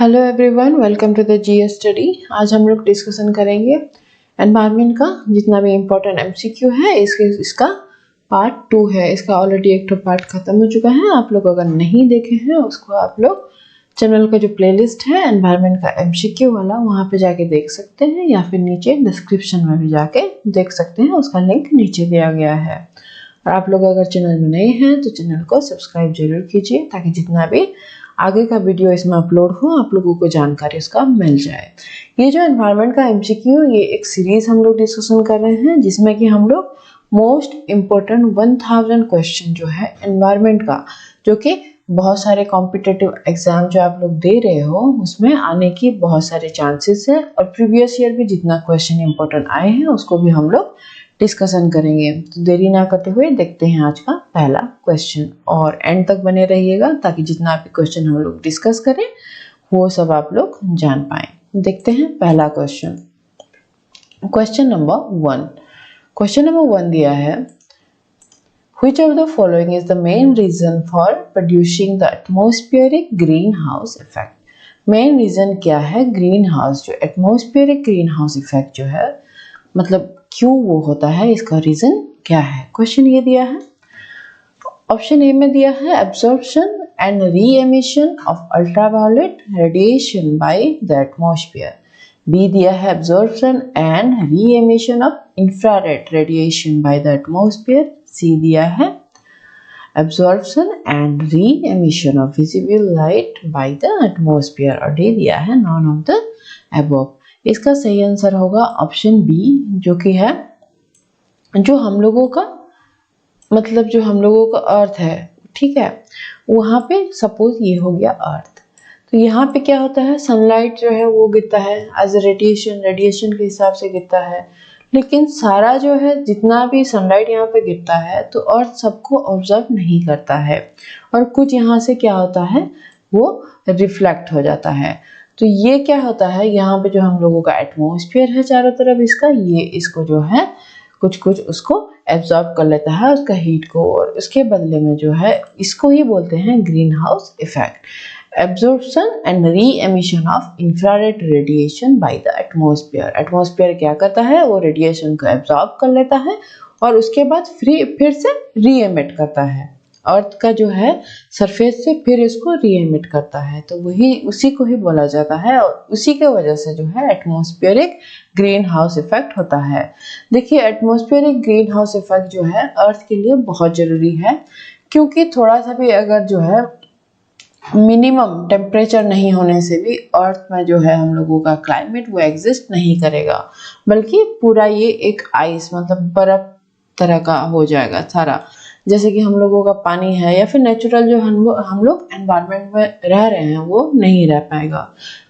Hello everyone, welcome to the GS study. आज हम लोग डिस्कशन करेंगे एनवायरनमेंट का जितना भी इम्पोर्टेंट एमसीक्यू है। इसका पार्ट 2 है। इसका ऑलरेडी एक तो पार्ट खत्म हो चुका है। आप लोग अगर नहीं देखे हैं उसको आप लोग चैनल का जो प्लेलिस्ट है एनवायरनमेंट का एमसीक्यू वाला, वहाँ पे जाके देख सकते हैं, या फिर नीचे डिस्क्रिप्शन में भी जाके देख सकते हैं। उसका लिंक नीचे दिया गया है। और आप लोग अगर चैनल में नए हैं तो चैनल को सब्सक्राइब जरूर कीजिए, ताकि जितना भी आगे का वीडियो इसमें अपलोड हो आप लोगों को जानकारी उसका मिल जाए। ये जो एनवायरनमेंट का एमसीक्यू, ये एक सीरीज हम लोग डिस्कशन कर रहे हैं, जिसमें कि हम लोग मोस्ट इम्पोर्टेंट 1000 क्वेश्चन जो है एनवायरनमेंट का, जो कि बहुत सारे कॉम्पिटिटिव एग्जाम जो आप लोग दे रहे हो उसमें आने की बहुत सारे चांसेस है। और प्रीवियस ईयर भी जितना क्वेश्चन इम्पोर्टेंट आए हैं उसको भी हम लोग डिस्कशन करेंगे। तो देरी ना करते हुए देखते हैं आज का पहला क्वेश्चन, और एंड तक बने रहिएगा ताकि जितना भी क्वेश्चन हम लोग डिस्कस करें वो सब आप लोग जान पाएं। देखते हैं पहला question. Question number 1। Question number 1 दिया है, Which of the following is the main reason for producing the atmospheric greenhouse effect? Main reason क्या है ग्रीन हाउस, जो एटमॉस्फेरिक ग्रीन हाउस इफेक्ट जो है, मतलब क्यों वो होता है, इसका रीजन क्या है। क्वेश्चन ये दिया है। ऑप्शन ए में दिया है absorption and re emission of ultraviolet radiation by the atmosphere. B दिया है absorption and re emission of infrared radiation by the atmosphere. C दिया है absorption and re emission of visible light by the atmosphere. और D दिया है none of the above. इसका सही answer होगा ऑप्शन बी, जो कि है जो हम लोगों का मतलब जो हम लोगों का अर्थ है, ठीक है, वहाँ पे सपोज ये हो गया अर्थ, तो यहाँ पे क्या होता है, सनलाइट जो है वो गिरता है एज ए रेडिएशन के हिसाब से गिरता है। लेकिन सारा जो है जितना भी सनलाइट यहाँ पे गिरता है तो अर्थ सबको ऑब्जर्व नहीं करता है, और कुछ यहाँ से क्या होता है वो रिफ्लेक्ट हो जाता है। तो ये क्या होता है, यहाँ पे जो हम लोगों का एटमॉस्फेयर है चारों तरफ इसका, ये इसको जो है कुछ कुछ उसको एब्जॉर्ब कर लेता है उसका हीट को, और उसके बदले में जो है इसको ही बोलते हैं greenhouse effect. Absorption and re emission of infrared radiation by the atmosphere. Atmosphere क्या करता है, वो रेडिएशन को एब्जॉर्ब कर लेता है और उसके बाद फिर से री एमिट करता है, अर्थ का जो है सरफेस से फिर इसको री एमिट करता है। तो वही उसी को ही बोला जाता है, और उसी के वजह से जो है एटमॉस्फेरिक ग्रीन हाउस इफेक्ट होता है। देखिए एटमॉस्फेरिक ग्रीन हाउस इफेक्ट जो है अर्थ के लिए बहुत जरूरी है, क्योंकि थोड़ा सा भी अगर जो है मिनिमम टेम्परेचर नहीं होने से भी अर्थ में जो है हम लोगों का क्लाइमेट वो एग्जिस्ट नहीं करेगा, बल्कि पूरा ये एक आइस मतलब बर्फ तरह का हो जाएगा सारा। जैसे कि हम लोगों का पानी है या फिर नेचुरल जो हम लोग एनवायरनमेंट में रह रहे हैं वो नहीं रह पाएगा।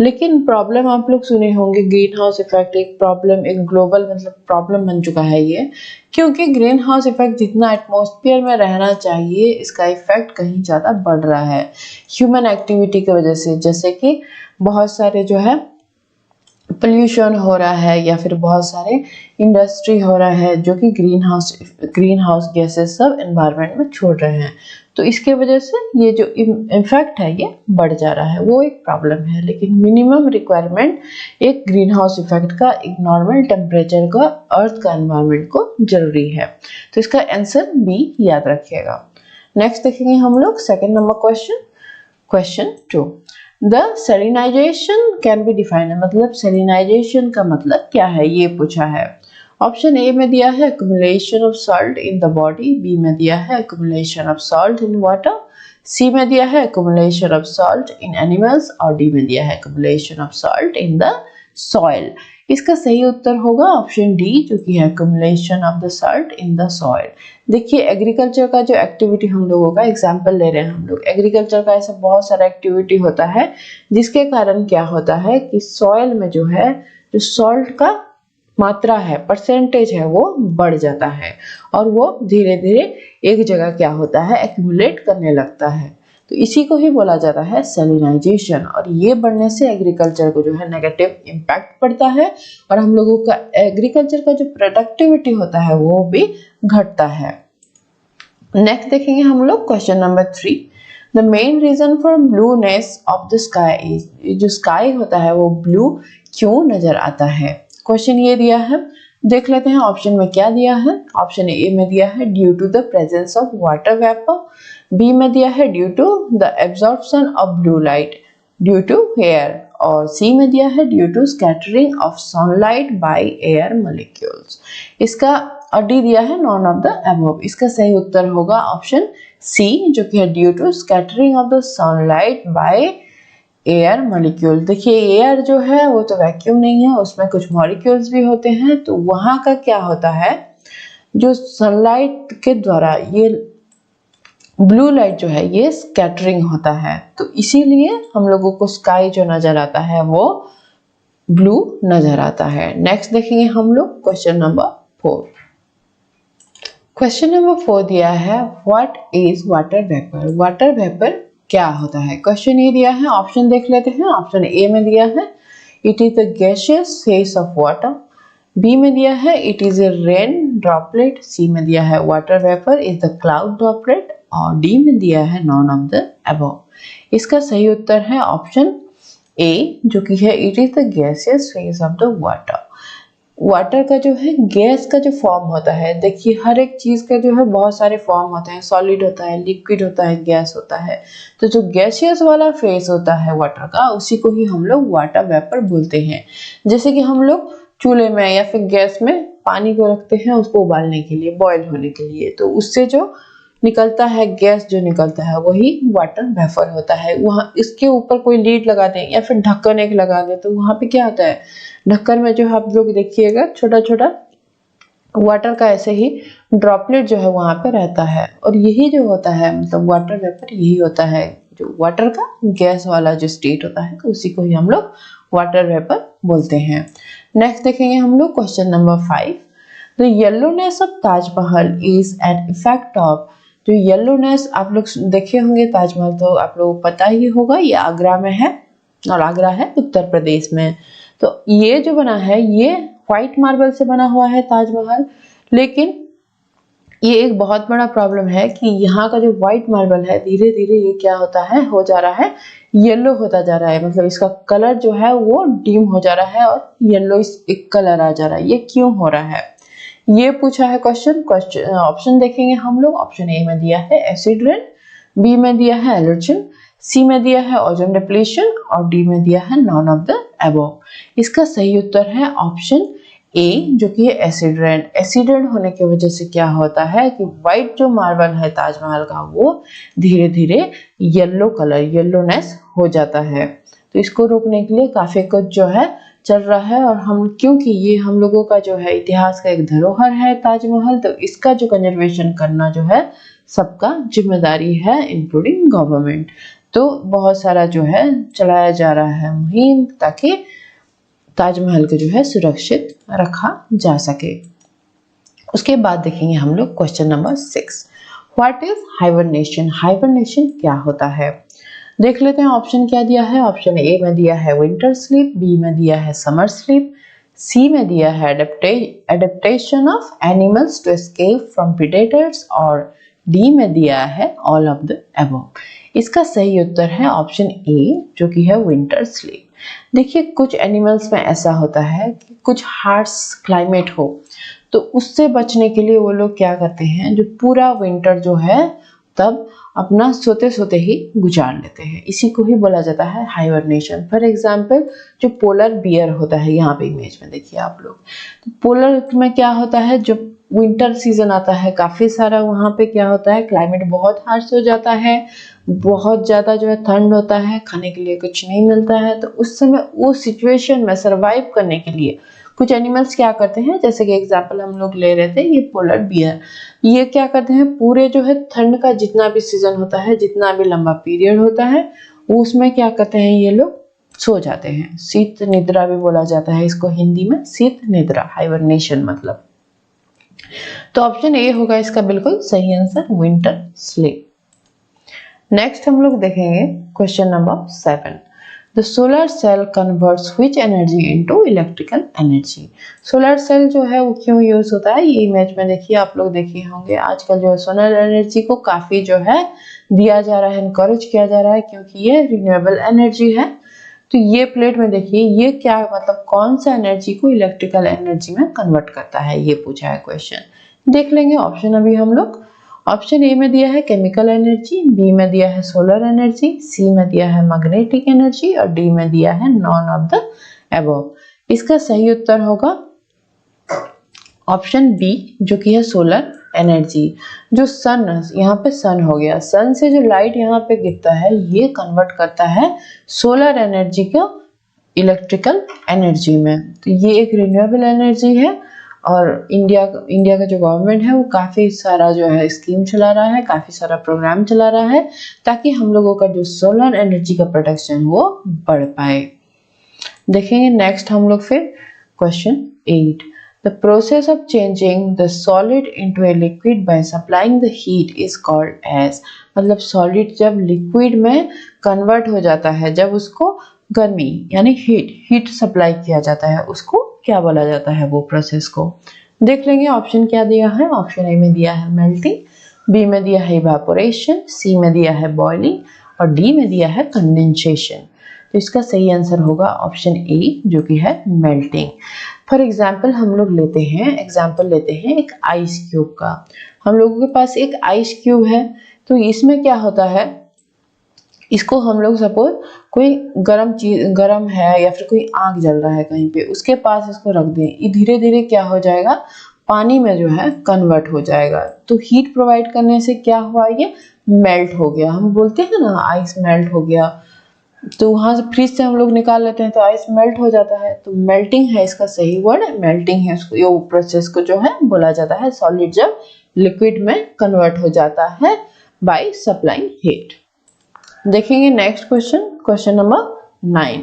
लेकिन प्रॉब्लम आप लोग सुने होंगे, ग्रीन हाउस इफेक्ट एक प्रॉब्लम, एक ग्लोबल मतलब प्रॉब्लम बन चुका है ये, क्योंकि ग्रीन हाउस इफेक्ट जितना एटमॉस्फेयर में रहना चाहिए इसका इफेक्ट कहीं ज़्यादा बढ़ रहा है ह्यूमन एक्टिविटी की वजह से। जैसे कि बहुत सारे जो है पोल्यूशन हो रहा है, या फिर बहुत सारे इंडस्ट्री हो रहा है जो कि ग्रीन हाउस गैसेस सब एनवायरनमेंट में छोड़ रहे हैं। तो इसके वजह से ये जो इफेक्ट है ये बढ़ जा रहा है, वो एक प्रॉब्लम है। लेकिन मिनिमम रिक्वायरमेंट एक ग्रीन हाउस इफेक्ट का एक नॉर्मल टेम्परेचर का अर्थ का एनवायरनमेंट को जरूरी है। तो इसका आंसर बी याद रखिएगा। नेक्स्ट देखेंगे हम लोग second number question 2। The salinization can be defined, मतलब सेलिनाइजेशन का मतलब क्या है ये पूछा है। ऑप्शन ए में दिया है accumulation of salt in the body, B में दिया है accumulation of salt in water, C में दिया है accumulation of salt in animals, और डी में दिया है accumulation of salt in the soil. इसका सही उत्तर होगा ऑप्शन डी, जो कि है accumulation of the salt in the soil. देखिए एग्रीकल्चर का जो एक्टिविटी हम लोगों का एग्जाम्पल ले रहे हैं हम लोग, एग्रीकल्चर का ऐसा बहुत सारा एक्टिविटी होता है जिसके कारण क्या होता है कि सॉइल में जो है जो सॉल्ट का मात्रा है, परसेंटेज है, वो बढ़ जाता है, और वो धीरे धीरे एक जगह क्या होता है एक्यूमुलेट करने लगता है। तो इसी को ही बोला जाता है सैलिनाइजेशन, और ये बढ़ने से एग्रीकल्चर को जो है नेगेटिव इम्पैक्ट पड़ता है, और हम लोगों का एग्रीकल्चर का जो प्रोडक्टिविटी होता है वो भी घटता है। नेक्स्ट देखेंगे हम लोग question number 3। The main reason for blueness of the sky is, जो स्काई होता है वो ब्लू क्यों नजर आता है। क्वेश्चन ये दिया है, देख लेते हैं ऑप्शन में क्या दिया है। ऑप्शन ए में दिया है due to the presence of water vapour, B में दिया है due to the absorption of blue light due to air, और सी में दिया है due to scattering of sunlight by air molecules. इसका और डी दिया है नॉन ऑफ द अबव। इसका सही उत्तर होगा ऑप्शन सी, जो कि है due to scattering of the sunlight by air molecule. देखिए एयर जो है वो तो वैक्यूम नहीं है, उसमें कुछ मॉलिक्यूल्स भी होते हैं, तो वहां का क्या होता है, जो सनलाइट के द्वारा ये ब्लू लाइट जो है ये स्कैटरिंग होता है, तो इसीलिए हम लोगों को स्काई जो नजर आता है वो ब्लू नजर आता है। नेक्स्ट देखेंगे हम लोग क्वेश्चन नंबर 4। क्वेश्चन नंबर 4 दिया है what is water vapour. Water vapour क्या होता है। क्वेश्चन ये दिया है, ऑप्शन देख लेते हैं। ऑप्शन ए में दिया है it is the gaseous phase of water, B में दिया है it is a rain droplet, C में दिया है water vapour is the cloud droplet, और डी में दिया है नॉन ऑफ द अबव। इसका सही उत्तर है ऑप्शन ए, जो कि है it is the gaseous phase of the water. Water का जो है गैस का जो फॉर्म होता है, देखिए हर एक चीज का जो है बहुत सारे फॉर्म होते हैं, सॉलिड होता है, लिक्विड होता है, गैस होता है, तो जो गैसियस वाला फेस होता है वाटर का उसी को ही हम लोग वाटर वेपर बोलते हैं। जैसे कि हम लोग चूल्हे में या फिर गैस में पानी को रखते हैं उसको उबालने के लिए, बॉयल होने के लिए, तो उससे जो निकलता है गैस जो निकलता है वही वाटर वेपर होता है। वहाँ इसके ऊपर कोई लीड लगा दें या फिर ढक्कन एक लगा दें तो वहां पे क्या होता है, ढक्कन में जो आप लोग देखिएगा छोटा छोटा वाटर का ऐसे ही ड्रॉपलेट जो है वहां पे रहता है, और यही जो होता है मतलब वाटर वेपर यही होता है, जो वाटर का गैस वाला जो स्टेट होता है उसी को ही हम लोग वाटर वेपर बोलते हैं। नेक्स्ट देखेंगे हम लोग question number 5। The yellowness of Taj Mahal is an effect of, जो येलोनेस आप लोग देखे होंगे ताजमहल तो आप लोगों को पता ही होगा, ये आगरा में है और आगरा है उत्तर प्रदेश में। तो ये जो बना है ये व्हाइट मार्बल से बना हुआ है ताजमहल, लेकिन ये एक बहुत बड़ा प्रॉब्लम है कि यहाँ का जो व्हाइट मार्बल है धीरे धीरे ये क्या होता है, हो जा रहा है येलो होता जा रहा है, मतलब इसका कलर जो है वो डिम हो जा रहा है और येलो एक कलर आ जा रहा है। ये क्यों हो रहा है ये पूछा है क्वेश्चन। ऑप्शन देखेंगे हम लोग। ऑप्शन ए में दिया है एसिड रेन, बी में दिया है एलर्जन, सी में दिया है ओजोन डिप्लीशन, और डी में दिया है नॉन ऑफ द अबव। इसका सही उत्तर है ऑप्शन ए, जो कि है एसिड रेन। एसिड रेन होने की वजह से क्या होता है कि व्हाइट जो मार्बल है ताजमहल का वो धीरे धीरे येलो कलर, येलोनेस हो जाता है। तो इसको रोकने के लिए काफी कुछ जो है चल रहा है, और हम क्योंकि ये हम लोगों का जो है इतिहास का एक धरोहर है ताजमहल, तो इसका जो कंजर्वेशन करना जो है सबका जिम्मेदारी है इंक्लूडिंग गवर्नमेंट। तो बहुत सारा जो है चलाया जा रहा है मुहिम ताकि ताजमहल को जो है सुरक्षित रखा जा सके। उसके बाद देखेंगे हम लोग question number 6। What is hibernation. Hibernation क्या होता है देख लेते हैं। ऑप्शन क्या दिया है। ऑप्शन ए में दिया है विंटर स्लीप, बी में दिया है समर स्लीप, सी में दिया है adaptation of animals to escape from predators, और डी में दिया है ऑल ऑफ द अबव। इसका सही उत्तर है ऑप्शन ए, जो कि है विंटर स्लीप। देखिए कुछ एनिमल्स में ऐसा होता है कि कुछ हार्श क्लाइमेट हो तो उससे बचने के लिए वो लोग क्या करते हैं, जो पूरा विंटर जो है तब अपना सोते सोते ही गुजार लेते हैं, इसी को ही बोला जाता है हाइबरनेशन। फॉर एग्जाम्पल जो पोलर बियर होता है, यहाँ पे इमेज में देखिए आप लोग, तो पोलर में क्या होता है जब विंटर सीजन आता है काफी सारा वहाँ पे क्या होता है क्लाइमेट बहुत हार्श हो जाता है, बहुत ज्यादा जो है ठंड होता है, खाने के लिए कुछ नहीं मिलता है, तो उस समय उस सिचुएशन में सरवाइव करने के लिए कुछ एनिमल्स क्या करते हैं, जैसे कि एग्जांपल हम लोग ले रहे थे ये पोलर बियर, ये क्या करते हैं पूरे जो है ठंड का जितना भी सीजन होता है, जितना भी लंबा पीरियड होता है, उसमें क्या करते हैं ये लोग सो जाते हैं। शीत निद्रा भी बोला जाता है इसको हिंदी में, शीत निद्रा, हाइबरनेशन मतलब। तो ऑप्शन ए होगा इसका बिल्कुल सही आंसर, विंटर स्लीप। नेक्स्ट हम लोग देखेंगे question number 7। The solar cell converts which energy into electrical energy. Solar cell जो है वो क्यों यूज होता है, ये इमेज में देखिए, आप लोग देखे होंगे आजकल जो है सोलर एनर्जी को काफी जो है दिया जा रहा है, इनकरेज किया जा रहा है, क्योंकि ये रिन्यूएबल एनर्जी है। तो ये प्लेट में देखिए ये क्या मतलब कौन सा एनर्जी को इलेक्ट्रिकल एनर्जी में कन्वर्ट करता है, ये पूछा है क्वेश्चन। देख लेंगे ऑप्शन अभी हम लोग। ऑप्शन ए में दिया है केमिकल एनर्जी, बी में दिया है सोलर एनर्जी, सी में दिया है मैग्नेटिक एनर्जी और डी में दिया है नॉन ऑफ द अबव। इसका सही उत्तर होगा ऑप्शन बी जो कि है सोलर एनर्जी। जो सन, यहाँ पे सन हो गया, सन से जो लाइट यहाँ पे गिरता है ये कन्वर्ट करता है सोलर एनर्जी को इलेक्ट्रिकल एनर्जी में। तो ये एक रिन्यूएबल एनर्जी है और इंडिया का जो गवर्नमेंट है वो काफ़ी सारा जो है स्कीम चला रहा है, काफ़ी सारा प्रोग्राम चला रहा है ताकि हम लोगों का जो सोलर एनर्जी का प्रोडक्शन वो बढ़ पाए। देखेंगे नेक्स्ट हम लोग फिर question 8। The process of changing the solid into a liquid by supplying the heat is called as. मतलब सॉलिड जब लिक्विड में कन्वर्ट हो जाता है, जब उसको गर्मी यानी हीट सप्लाई किया जाता है, उसको क्या बोला जाता है वो प्रोसेस को। देख लेंगे ऑप्शन क्या दिया है। ऑप्शन ए में दिया है मेल्टिंग, बी में दिया है इवेपोरेशन, सी में दिया है बॉइलिंग और डी में दिया है कंडेंसेशन। तो इसका सही आंसर होगा ऑप्शन ए जो कि है मेल्टिंग। फॉर एग्जाम्पल हम लोग लेते हैं एक आइस क्यूब का। हम लोगों के पास एक आइस क्यूब है, तो इसमें क्या होता है, इसको हम लोग सपोज कोई गरम है या फिर कोई आग जल रहा है कहीं पे, उसके पास इसको रख दें, ये धीरे धीरे क्या हो जाएगा, पानी में जो है कन्वर्ट हो जाएगा। तो हीट प्रोवाइड करने से क्या हुआ, ये मेल्ट हो गया। हम बोलते हैं ना आइस मेल्ट हो गया, तो वहां से फ्रिज से हम लोग निकाल लेते हैं तो आइस मेल्ट हो जाता है। तो मेल्टिंग है इसका सही वर्ड, मेल्टिंग है उसको, ये प्रोसेस को जो है बोला जाता है सॉलिड जब लिक्विड में कन्वर्ट हो जाता है बाय सप्लाइंग हीट। देखेंगे next question number 9।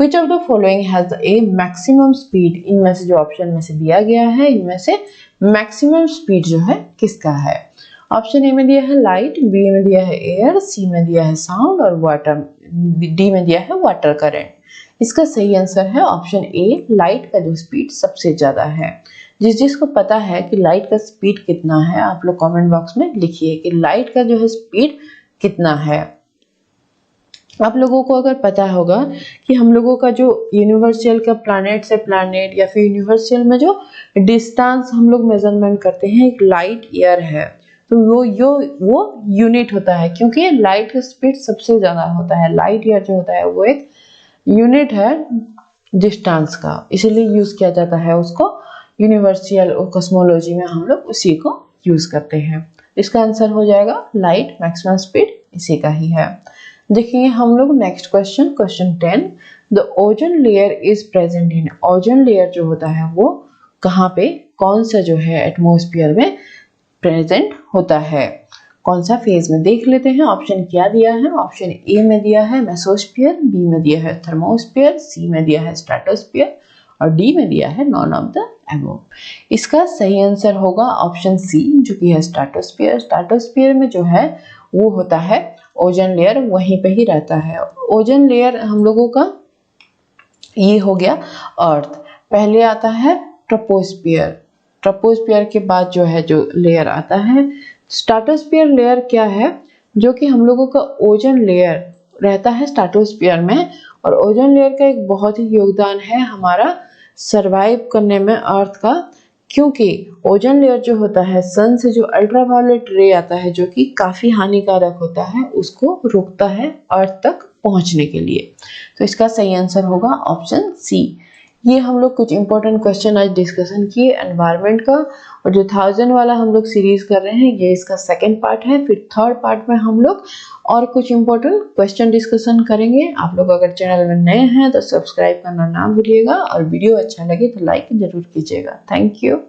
Which of the following has a maximum speed? इनमें से जो ऑप्शन में से दिया गया है, इनमें से मैक्सिमम स्पीड जो है किसका है। ऑप्शन ए में दिया है लाइट, बी में दिया है एयर, सी में दिया है साउंड और वाटर, डी में दिया है वाटर करंट। इसका सही आंसर है ऑप्शन ए, लाइट का जो स्पीड सबसे ज्यादा है। जिसको पता है कि लाइट का स्पीड कितना है, आप लोग कमेंट बॉक्स में लिखिए कि लाइट का जो है स्पीड कितना है। आप लोगों को अगर पता होगा कि हम लोगों का जो यूनिवर्सल का प्लैनेट से प्लैनेट या फिर यूनिवर्सल में जो डिस्टेंस हम लोग मेजरमेंट करते हैं एक लाइट ईयर है, तो वो यूनिट होता है, क्योंकि लाइट का स्पीड सबसे ज्यादा होता है। लाइट ईयर जो होता है वो एक यूनिट है डिस्टेंस का, इसीलिए यूज किया जाता है उसको। यूनिवर्सल कॉस्मोलॉजी में हम लोग उसी को यूज करते हैं। इसका आंसर हो जाएगा लाइट मैक्सिमम स्पीड इसी का ही है। देखिए हम लोग next question 10। The ozone layer is present in. Ozone layer जो होता है वो कहाँ पे, कौन सा जो है एटमॉस्फेयर में प्रेजेंट होता है, कौन सा फेज में। देख लेते हैं ऑप्शन क्या दिया है। ऑप्शन ए में दिया है मेसोस्फीयर, बी में दिया है थर्मोस्फीयर, सी में दिया है स्ट्रेटोस्फीयर और डी में दिया है नॉन ऑफ द अबव। इसका सही आंसर होगा ऑप्शन सी जो कि है स्ट्रेटोस्फीयर। स्ट्रेटोस्फीयर में जो है वो होता है ओजोन लेयर, वहीं पे ही रहता है। ओजोन लेयर हम लोगों का ये हो गया अर्थ, पहले आता है ट्रोपोस्फियर, ट्रोपोस्फियर के बाद जो है जो लेयर आता है स्ट्रेटोस्फियर लेयर क्या है, जो कि हम लोगों का ओजोन लेयर रहता है स्ट्रेटोस्फियर में। और ओजोन लेयर का एक बहुत ही योगदान है हमारा सरवाइव करने में अर्थ का, क्योंकि ओजोन लेयर जो होता है सन से जो अल्ट्रावायलेट रे आता है जो कि काफी हानिकारक होता है, उसको रोकता है अर्थ तक पहुंचने के लिए। तो इसका सही आंसर होगा ऑप्शन सी। ये हम लोग कुछ इंपॉर्टेंट क्वेश्चन आज डिस्कशन किए एनवायरनमेंट का, और जो 1000 वाला हम लोग सीरीज कर रहे हैं ये इसका सेकंड पार्ट है। फिर थर्ड पार्ट में हम लोग और कुछ इंपॉर्टेंट क्वेश्चन डिस्कशन करेंगे। आप लोग अगर चैनल में नए हैं तो सब्सक्राइब करना ना भूलिएगा, और वीडियो अच्छा लगे तो लाइक जरूर कीजिएगा। Thank you.